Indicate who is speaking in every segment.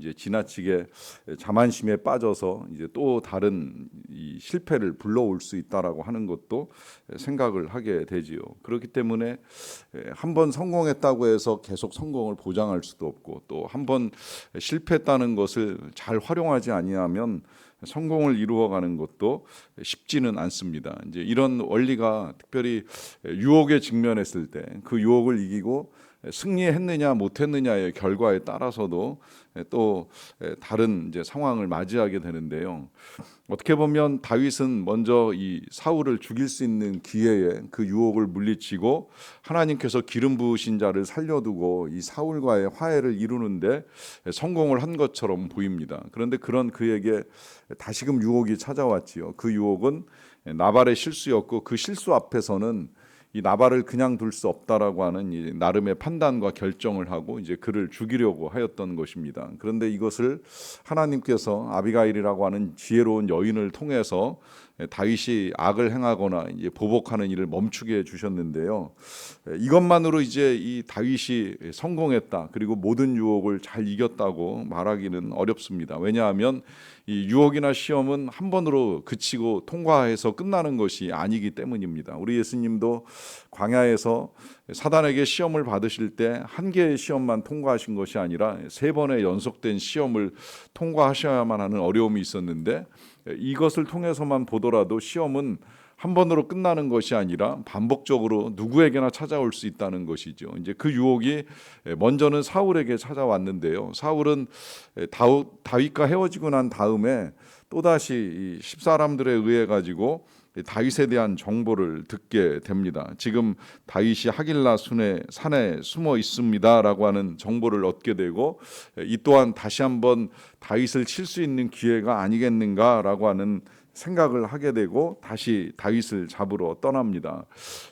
Speaker 1: 이제 지나치게 자만심에 빠져서 이제 또 다른 이 실패를 불러올 수 있다라고 하는 것도 생각을 하게 되지요. 그렇기 때문에 한 번 성공했다고 해서 계속 성공을 보장할 수도 없고, 또 한 번 실패했다는 것을 잘 활용하지 아니하면 성공을 이루어가는 것도 쉽지는 않습니다. 이제 이런 원리가 특별히 유혹에 직면했을 때 그 유혹을 이기고 승리했느냐 못했느냐의 결과에 따라서도 또 다른 이제 상황을 맞이하게 되는데요. 어떻게 보면 다윗은 먼저 이 사울을 죽일 수 있는 기회에 그 유혹을 물리치고 하나님께서 기름 부으신 자를 살려두고 이 사울과의 화해를 이루는데 성공을 한 것처럼 보입니다. 그런데 그런 그에게 다시금 유혹이 찾아왔지요. 그 유혹은 나발의 실수였고, 그 실수 앞에서는 이 나발을 그냥 둘 수 없다라고 하는 이 나름의 판단과 결정을 하고 이제 그를 죽이려고 하였던 것입니다. 그런데 이것을 하나님께서 아비가일이라고 하는 지혜로운 여인을 통해서 다윗이 악을 행하거나 이제 보복하는 일을 멈추게 해 주셨는데요. 이것만으로 이제 이 다윗이 성공했다, 그리고 모든 유혹을 잘 이겼다고 말하기는 어렵습니다. 왜냐하면 이 유혹이나 시험은 한 번으로 그치고 통과해서 끝나는 것이 아니기 때문입니다. 우리 예수님도 광야에서 사단에게 시험을 받으실 때 한 개의 시험만 통과하신 것이 아니라 3번의 연속된 시험을 통과하셔야만 하는 어려움이 있었는데, 이것을 통해서만 보더라도 시험은 한 번으로 끝나는 것이 아니라 반복적으로 누구에게나 찾아올 수 있다는 것이죠. 이제 그 유혹이 먼저는 사울에게 찾아왔는데요. 사울은 다윗과 헤어지고 난 다음에 또다시 10사람들에 의해 가지고 다윗에 대한 정보를 듣게 됩니다. 지금 다윗이 하길라 산에 숨어 있습니다라고 하는 정보를 얻게 되고, 이 또한 다시 한번 다윗을 칠 수 있는 기회가 아니겠는가라고 하는 생각을 하게 되고 다시 다윗을 잡으러 떠납니다.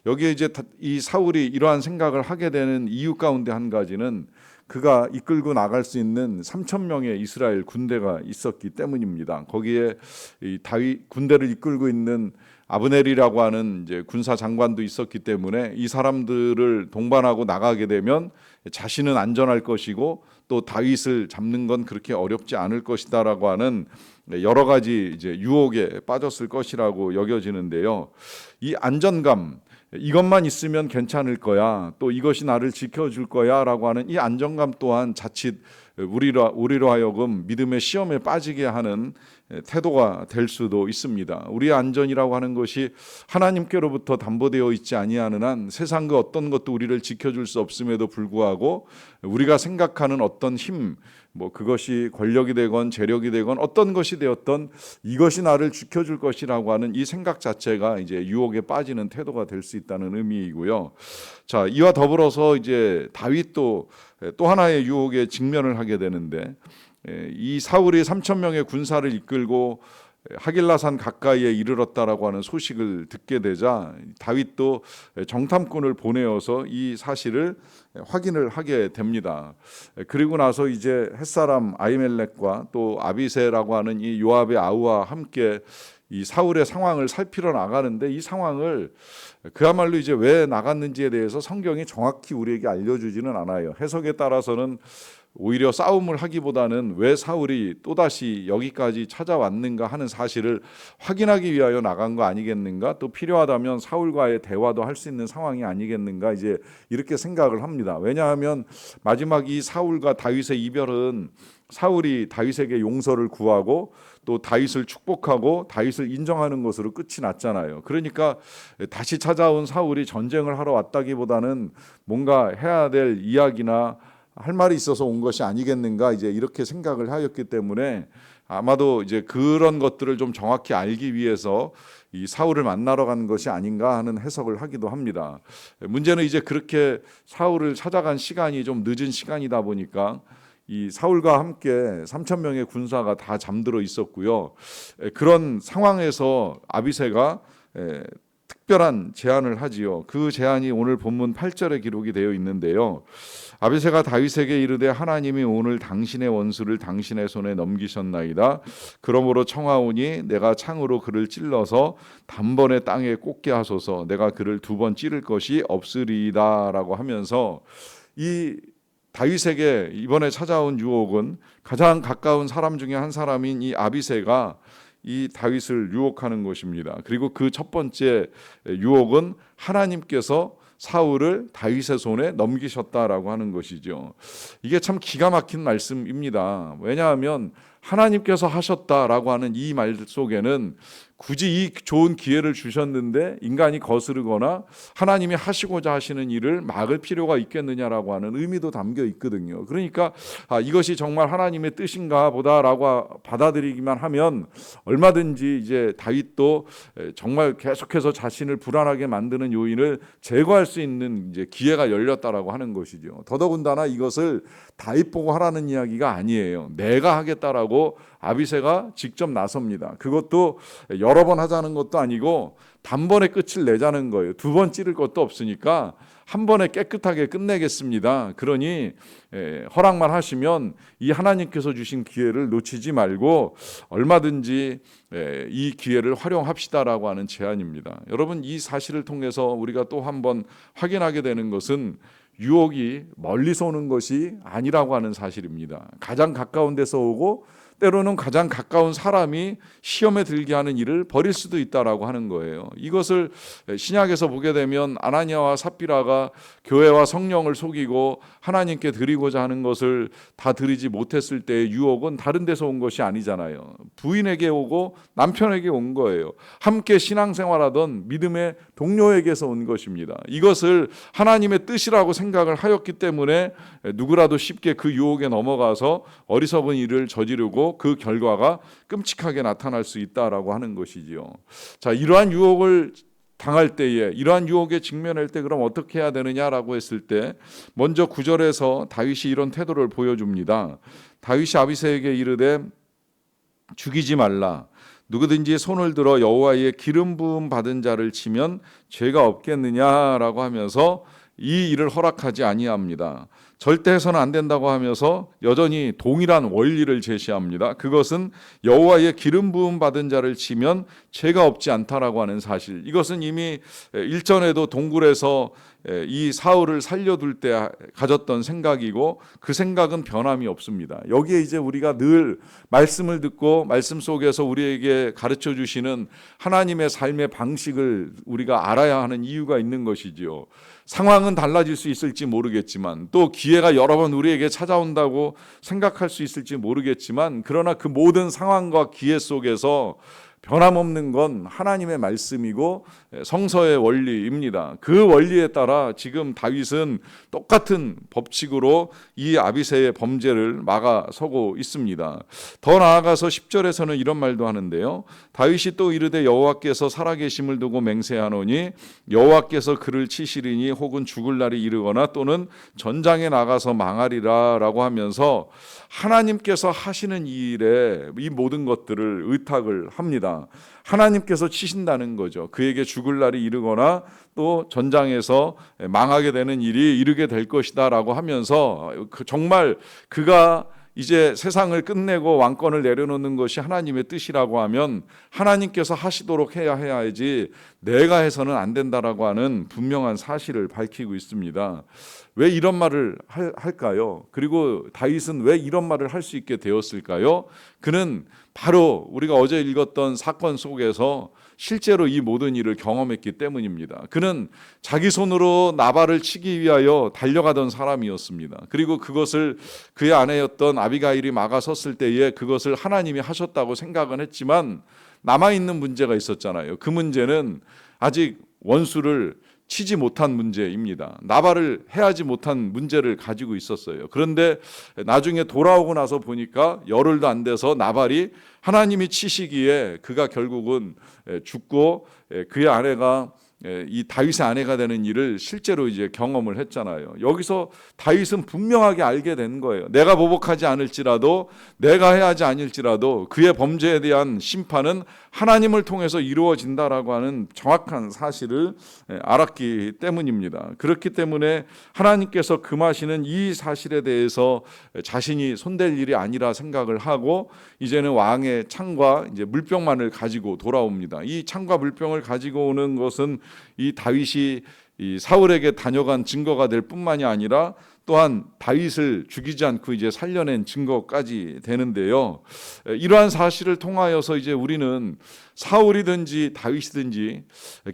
Speaker 1: 여기에 이제 이 사울이 이러한 생각을 하게 되는 이유 가운데 한 가지는 그가 이끌고 나갈 수 있는 3,000명의 이스라엘 군대가 있었기 때문입니다. 거기에 이 다윗 군대를 이끌고 있는 아브넬이라고 하는 이제 군사 장관도 있었기 때문에 이 사람들을 동반하고 나가게 되면 자신은 안전할 것이고 또 다윗을 잡는 건 그렇게 어렵지 않을 것이다라고 하는 여러 가지 이제 유혹에 빠졌을 것이라고 여겨지는데요. 이 안전감, 이것만 있으면 괜찮을 거야, 또 이것이 나를 지켜줄 거야라고 하는 이 안정감 또한 자칫 우리로 하여금 믿음의 시험에 빠지게 하는 태도가 될 수도 있습니다. 우리의 안전이라고 하는 것이 하나님께로부터 담보되어 있지 아니하는 한 세상 그 어떤 것도 우리를 지켜줄 수 없음에도 불구하고 우리가 생각하는 어떤 힘, 그것이 권력이 되건 재력이 되건 어떤 것이 되었던 이것이 나를 지켜줄 것이라고 하는 이 생각 자체가 이제 유혹에 빠지는 태도가 될 수 있다는 의미이고요. 자, 이와 더불어서 이제 다윗도 또 하나의 유혹에 직면을 하게 되는데, 이 사울이 3,000명의 군사를 이끌고 하길라산 가까이에 이르렀다라고 하는 소식을 듣게 되자 다윗도 정탐꾼을 보내어서 이 사실을 확인을 하게 됩니다. 그리고 나서 이제 햇사람 아히멜렉과 또 아비새라고 하는 이 요압의 아우와 함께 이 사울의 상황을 살피러 나가는데, 이 상황을 그야말로 이제 왜 나갔는지에 대해서 성경이 정확히 우리에게 알려주지는 않아요. 해석에 따라서는 오히려 싸움을 하기보다는 왜 사울이 또다시 여기까지 찾아왔는가 하는 사실을 확인하기 위하여 나간 거 아니겠는가, 또 필요하다면 사울과의 대화도 할 수 있는 상황이 아니겠는가, 이제 이렇게 생각을 합니다. 왜냐하면 마지막 이 사울과 다윗의 이별은 사울이 다윗에게 용서를 구하고 또 다윗을 축복하고 다윗을 인정하는 것으로 끝이 났잖아요. 그러니까 다시 찾아온 사울이 전쟁을 하러 왔다기보다는 뭔가 해야 될 이야기나 할 말이 있어서 온 것이 아니겠는가, 이제 이렇게 생각을 하였기 때문에 아마도 이제 그런 것들을 좀 정확히 알기 위해서 이 사울을 만나러 간 것이 아닌가 하는 해석을 하기도 합니다. 문제는 이제 그렇게 사울을 찾아간 시간이 좀 늦은 시간이다 보니까 이 사울과 함께 3,000명의 군사가 다 잠들어 있었고요. 그런 상황에서 아비새가 특별한 제안을 하지요. 그 제안이 오늘 본문 8절에 기록이 되어 있는데요. 아비새가 다윗에게 이르되 하나님이 오늘 당신의 원수를 당신의 손에 넘기셨나이다. 그러므로 청하오니 내가 창으로 그를 찔러서 단번에 땅에 꽂게 하소서. 내가 그를 2번 찌를 것이 없으리이다라고 하면서 이 다윗에게 이번에 찾아온 유혹은 가장 가까운 사람 중에 한 사람인 이 아비새가 이 다윗을 유혹하는 것입니다. 그리고 그 첫 번째 유혹은 하나님께서 사울을 다윗의 손에 넘기셨다라고 하는 것이죠. 이게 참 기가 막힌 말씀입니다. 왜냐하면 하나님께서 하셨다라고 하는 이 말 속에는 굳이 이 좋은 기회를 주셨는데 인간이 거스르거나 하나님이 하시고자 하시는 일을 막을 필요가 있겠느냐라고 하는 의미도 담겨 있거든요. 그러니까 이것이 정말 하나님의 뜻인가 보다라고 받아들이기만 하면 얼마든지 이제 다윗도 정말 계속해서 자신을 불안하게 만드는 요인을 제거할 수 있는 이제 기회가 열렸다라고 하는 것이죠. 더더군다나 이것을 다윗 보고 하라는 이야기가 아니에요. 내가 하겠다라고 아비새가 직접 나섭니다. 그것도 여러 번 하자는 것도 아니고 단번에 끝을 내자는 거예요. 두 번 찌를 것도 없으니까 한 번에 깨끗하게 끝내겠습니다. 그러니 허락만 하시면 이 하나님께서 주신 기회를 놓치지 말고 얼마든지 이 기회를 활용합시다라고 하는 제안입니다. 여러분, 이 사실을 통해서 우리가 또 한 번 확인하게 되는 것은 유혹이 멀리서 오는 것이 아니라고 하는 사실입니다. 가장 가까운 데서 오고 때로는 가장 가까운 사람이 시험에 들게 하는 일을 벌일 수도 있다라고 하는 거예요. 이것을 신약에서 보게 되면 아나니아와 삽비라가 교회와 성령을 속이고 하나님께 드리고자 하는 것을 다 드리지 못했을 때의 유혹은 다른 데서 온 것이 아니잖아요. 부인에게 오고 남편에게 온 거예요. 함께 신앙생활하던 믿음의 동료에게서 온 것입니다. 이것을 하나님의 뜻이라고 생각을 하였기 때문에 누구라도 쉽게 그 유혹에 넘어가서 어리석은 일을 저지르고 그 결과가 끔찍하게 나타날 수 있다라고 하는 것이지요. 자, 이러한 유혹을 당할 때에, 이러한 유혹에 직면할 때 그럼 어떻게 해야 되느냐라고 했을 때 먼저 9절에서 다윗이 이런 태도를 보여줍니다. 다윗이 아비새에게 이르되 죽이지 말라. 누구든지 손을 들어 여호와의 기름 부음 받은 자를 치면 죄가 없겠느냐라고 하면서 이 일을 허락하지 아니합니다. 절대 해서는 안 된다고 하면서 여전히 동일한 원리를 제시합니다. 그것은 여호와의 기름 부음 받은 자를 치면 죄가 없지 않다라고 하는 사실. 이것은 이미 일전에도 동굴에서 이 사울을 살려둘 때 가졌던 생각이고 그 생각은 변함이 없습니다. 여기에 이제 우리가 늘 말씀을 듣고 말씀 속에서 우리에게 가르쳐 주시는 하나님의 삶의 방식을 우리가 알아야 하는 이유가 있는 것이지요. 상황은 달라질 수 있을지 모르겠지만 또 기회가 여러 번 우리에게 찾아온다고 생각할 수 있을지 모르겠지만 그러나 그 모든 상황과 기회 속에서 변함없는 건 하나님의 말씀이고 성서의 원리입니다. 그 원리에 따라 지금 다윗은 똑같은 법칙으로 이 아비새의 범죄를 막아서고 있습니다. 더 나아가서 10절에서는 이런 말도 하는데요. 다윗이 또 이르되 여호와께서 살아계심을 두고 맹세하노니 여호와께서 그를 치시리니 혹은 죽을 날이 이르거나 또는 전장에 나가서 망하리라 라고 하면서 하나님께서 하시는 일에 이 모든 것들을 의탁을 합니다. 하나님께서 치신다는 거죠. 그에게 죽을 날이 이르거나 또 전장에서 망하게 되는 일이 이르게 될 것이다 라고 하면서 정말 그가 이제 세상을 끝내고 왕권을 내려놓는 것이 하나님의 뜻이라고 하면 하나님께서 하시도록 해야지 내가 해서는 안 된다라고 하는 분명한 사실을 밝히고 있습니다. 왜 이런 말을 할까요? 그리고 다윗은 왜 이런 말을 할 수 있게 되었을까요? 그는 바로 우리가 어제 읽었던 사건 속에서 실제로 이 모든 일을 경험했기 때문입니다. 그는 자기 손으로 나발을 치기 위하여 달려가던 사람이었습니다. 그리고 그것을 그의 아내였던 아비가일이 막아섰을 때에 그것을 하나님이 하셨다고 생각은 했지만 남아있는 문제가 있었잖아요. 그 문제는 아직 원수를 치지 못한 문제입니다. 나발을 해하지 못한 문제를 가지고 있었어요. 그런데 나중에 돌아오고 나서 보니까 열흘도 안 돼서 나발이 하나님이 치시기에 그가 결국은 죽고 그의 아내가 이 다윗의 아내가 되는 일을 실제로 이제 경험을 했잖아요. 여기서 다윗은 분명하게 알게 된 거예요. 내가 보복하지 않을지라도 내가 해하지 않을지라도 그의 범죄에 대한 심판은 하나님을 통해서 이루어진다라고 하는 정확한 사실을 알았기 때문입니다. 그렇기 때문에 하나님께서 금하시는 이 사실에 대해서 자신이 손댈 일이 아니라 생각을 하고 이제는 왕의 창과 이제 물병만을 가지고 돌아옵니다. 이 창과 물병을 가지고 오는 것은 이 다윗이 이 사울에게 다녀간 증거가 될 뿐만이 아니라 또한 다윗을 죽이지 않고 이제 살려낸 증거까지 되는데요. 이러한 사실을 통하여서 이제 우리는 사울이든지 다윗이든지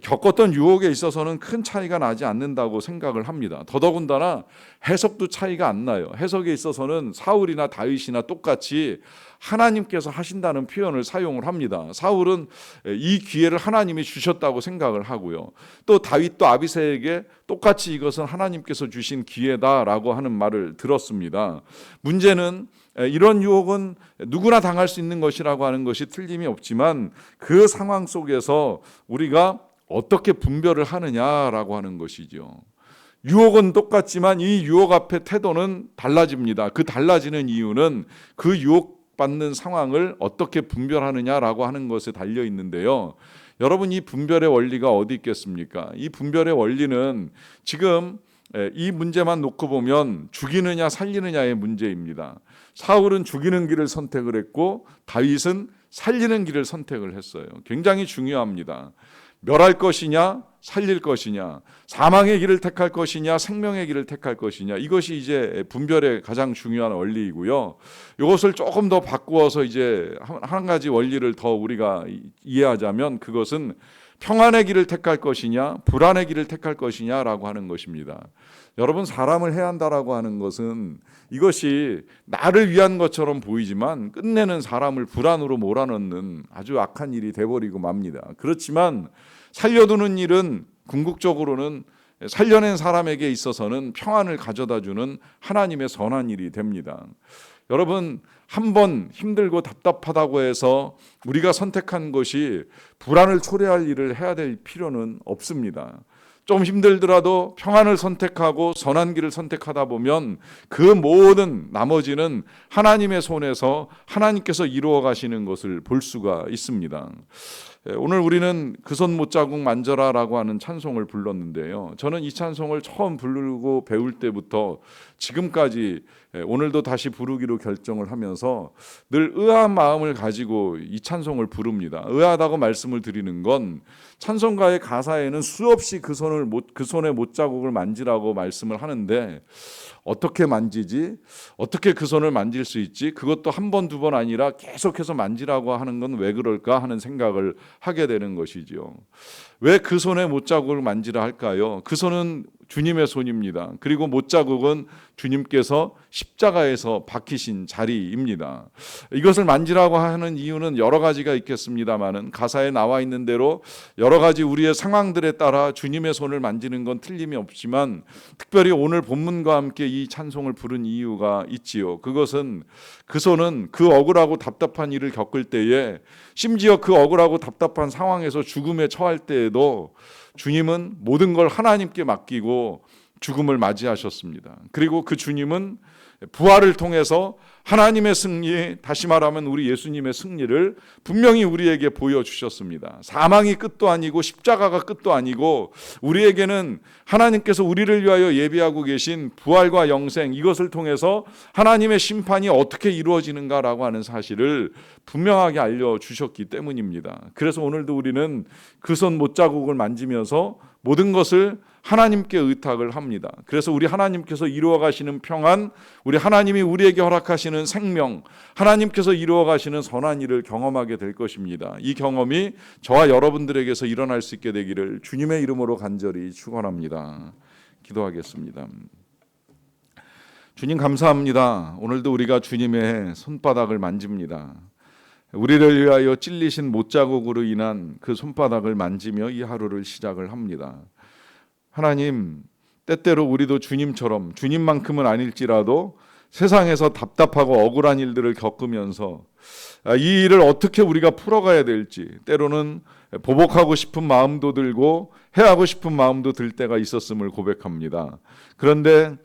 Speaker 1: 겪었던 유혹에 있어서는 큰 차이가 나지 않는다고 생각을 합니다. 더더군다나 해석도 차이가 안 나요. 해석에 있어서는 사울이나 다윗이나 똑같이 하나님께서 하신다는 표현을 사용을 합니다. 사울은 이 기회를 하나님이 주셨다고 생각을 하고요. 또 다윗도 아비새에게 똑같이 이것은 하나님께서 주신 기회다라고 하는 말을 들었습니다. 문제는 이런 유혹은 누구나 당할 수 있는 것이라고 하는 것이 틀림이 없지만 그 상황 속에서 우리가 어떻게 분별을 하느냐라고 하는 것이죠. 유혹은 똑같지만 이 유혹 앞에 태도는 달라집니다. 그 달라지는 이유는 그 유혹받는 상황을 어떻게 분별하느냐라고 하는 것에 달려 있는데요. 여러분, 이 분별의 원리가 어디 있겠습니까? 이 분별의 원리는 지금 이 문제만 놓고 보면 죽이느냐 살리느냐의 문제입니다. 사울은 죽이는 길을 선택을 했고 다윗은 살리는 길을 선택을 했어요. 굉장히 중요합니다. 멸할 것이냐 살릴 것이냐, 사망의 길을 택할 것이냐 생명의 길을 택할 것이냐, 이것이 이제 분별의 가장 중요한 원리이고요. 이것을 조금 더 바꾸어서 이제 한 가지 원리를 더 우리가 이해하자면 그것은 평안의 길을 택할 것이냐 불안의 길을 택할 것이냐라고 하는 것입니다. 여러분, 사람을 해한다라고 하는 것은 이것이 나를 위한 것처럼 보이지만 끝내는 사람을 불안으로 몰아넣는 아주 악한 일이 돼버리고 맙니다. 그렇지만 살려두는 일은 궁극적으로는 살려낸 사람에게 있어서는 평안을 가져다주는 하나님의 선한 일이 됩니다. 여러분, 한번 힘들고 답답하다고 해서 우리가 선택한 것이 불안을 초래할 일을 해야 될 필요는 없습니다. 좀 힘들더라도 평안을 선택하고 선한 길을 선택하다 보면 그 모든 나머지는 하나님의 손에서 하나님께서 이루어 가시는 것을 볼 수가 있습니다. 오늘 우리는 그 손 못자국 만져라라고 하는 찬송을 불렀는데요. 저는 이 찬송을 처음 부르고 배울 때부터 지금까지 오늘도 다시 부르기로 결정을 하면서 늘 의아한 마음을 가지고 이 찬송을 부릅니다. 의아하다고 말씀을 드리는 건 찬송가의 가사에는 수없이 그 손의 못자국을 만지라고 말씀을 하는데 어떻게 만지지? 어떻게 그 손을 만질 수 있지? 그것도 한 번, 두 번 아니라 계속해서 만지라고 하는 건 왜 그럴까 하는 생각을 하게 되는 것이지요. 왜 그 손의 못자국을 만지라 할까요? 그 손은 주님의 손입니다. 그리고 못자국은 주님께서 십자가에서 박히신 자리입니다. 이것을 만지라고 하는 이유는 여러 가지가 있겠습니다만은 가사에 나와 있는 대로 여러 가지 우리의 상황들에 따라 주님의 손을 만지는 건 틀림이 없지만 특별히 오늘 본문과 함께 이 찬송을 부른 이유가 있지요. 그것은 그 손은 그 억울하고 답답한 일을 겪을 때에 심지어 그 억울하고 답답한 상황에서 죽음에 처할 때에도 주님은 모든 걸 하나님께 맡기고 죽음을 맞이하셨습니다. 그리고 그 주님은 부활을 통해서 하나님의 승리, 다시 말하면 우리 예수님의 승리를 분명히 우리에게 보여주셨습니다. 사망이 끝도 아니고 십자가가 끝도 아니고 우리에게는 하나님께서 우리를 위하여 예비하고 계신 부활과 영생, 이것을 통해서 하나님의 심판이 어떻게 이루어지는가라고 하는 사실을 분명하게 알려주셨기 때문입니다. 그래서 오늘도 우리는 그 손 못자국을 만지면서 모든 것을 하나님께 의탁을 합니다. 그래서 우리 하나님께서 이루어 가시는 평안, 우리 하나님이 우리에게 허락하시는 생명, 하나님께서 이루어 가시는 선한 일을 경험하게 될 것입니다. 이 경험이 저와 여러분들에게서 일어날 수 있게 되기를 주님의 이름으로 간절히 축원합니다. 기도하겠습니다. 주님, 감사합니다. 오늘도 우리가 주님의 손바닥을 만집니다. 우리를 위하여 찔리신 못자국으로 인한 그 손바닥을 만지며 이 하루를 시작을 합니다. 하나님, 때때로 우리도 주님처럼, 주님만큼은 아닐지라도 세상에서 답답하고 억울한 일들을 겪으면서 이 일을 어떻게 우리가 풀어가야 될지, 때로는 보복하고 싶은 마음도 들고 해하고 싶은 마음도 들 때가 있었음을 고백합니다. 그런데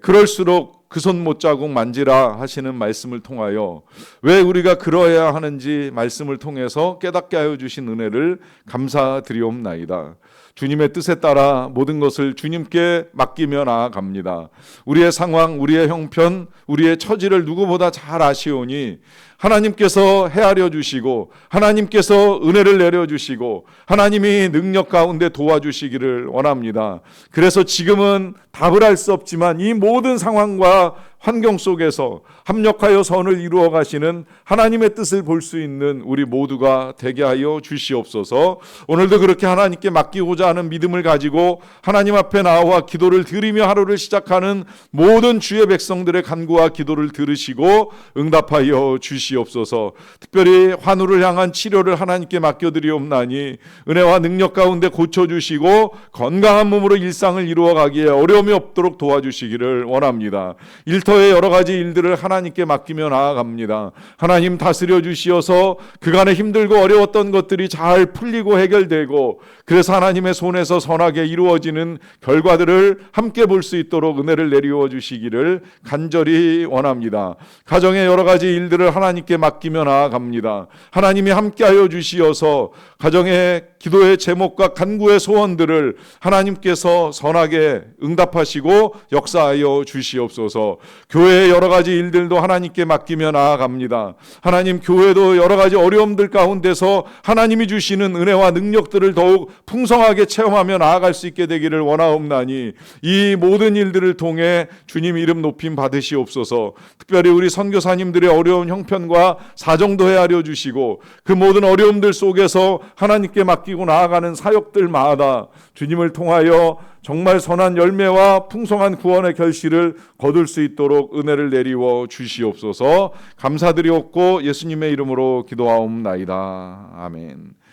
Speaker 1: 그럴수록 그 손 못자국 만지라 하시는 말씀을 통하여 왜 우리가 그러해야 하는지 말씀을 통해서 깨닫게 하여 주신 은혜를 감사드리옵나이다. 주님의 뜻에 따라 모든 것을 주님께 맡기며 나아갑니다. 우리의 상황, 우리의 형편, 우리의 처지를 누구보다 잘 아시오니 하나님께서 헤아려 주시고 하나님께서 은혜를 내려 주시고 하나님이 능력 가운데 도와주시기를 원합니다. 그래서 지금은 답을 할 수 없지만 이 모든 상황과 환경 속에서 합력하여 선을 이루어 가시는 하나님의 뜻을 볼 수 있는 우리 모두가 되게 하여 주시옵소서. 오늘도 그렇게 하나님께 맡기고자 하는 믿음을 가지고 하나님 앞에 나와 기도를 드리며 하루를 시작하는 모든 주의 백성들의 간구와 기도를 들으시고 응답하여 주시옵소서. 특별히 환우를 향한 치료를 하나님께 맡겨드리옵나니 은혜와 능력 가운데 고쳐주시고 건강한 몸으로 일상을 이루어가기에 어려움이 없도록 도와주시기를 원합니다. 일터의 여러 가지 일들을 하나님께 맡기며 나아갑니다. 하나님 다스려 주시어서 그간에 힘들고 어려웠던 것들이 잘 풀리고 해결되고 그래서 하나님의 손에서 선하게 이루어지는 결과들을 함께 볼 수 있도록 은혜를 내리워 주시기를 간절히 원합니다. 가정의 여러 가지 일들을 하나님께 맡기며 나아갑니다. 하나님이 함께하여 주시어서 가정의 기도의 제목과 간구의 소원들을 하나님께서 선하게 응답하시고 역사하여 주시옵소서. 교회의 여러 가지 일들도 하나님께 맡기며 나아갑니다. 하나님, 교회도 여러 가지 어려움들 가운데서 하나님이 주시는 은혜와 능력들을 더욱 풍성하게 체험하며 나아갈 수 있게 되기를 원하옵나니 이 모든 일들을 통해 주님 이름 높임 받으시옵소서. 특별히 우리 선교사님들의 어려운 형편과 사정도 헤아려 주시고 그 모든 어려움들 속에서 하나님께 맡기고 나아가는 사역들마다 주님을 통하여 정말 선한 열매와 풍성한 구원의 결실을 거둘 수 있도록 은혜를 내리워 주시옵소서. 감사드리옵고 예수님의 이름으로 기도하옵나이다. 아멘.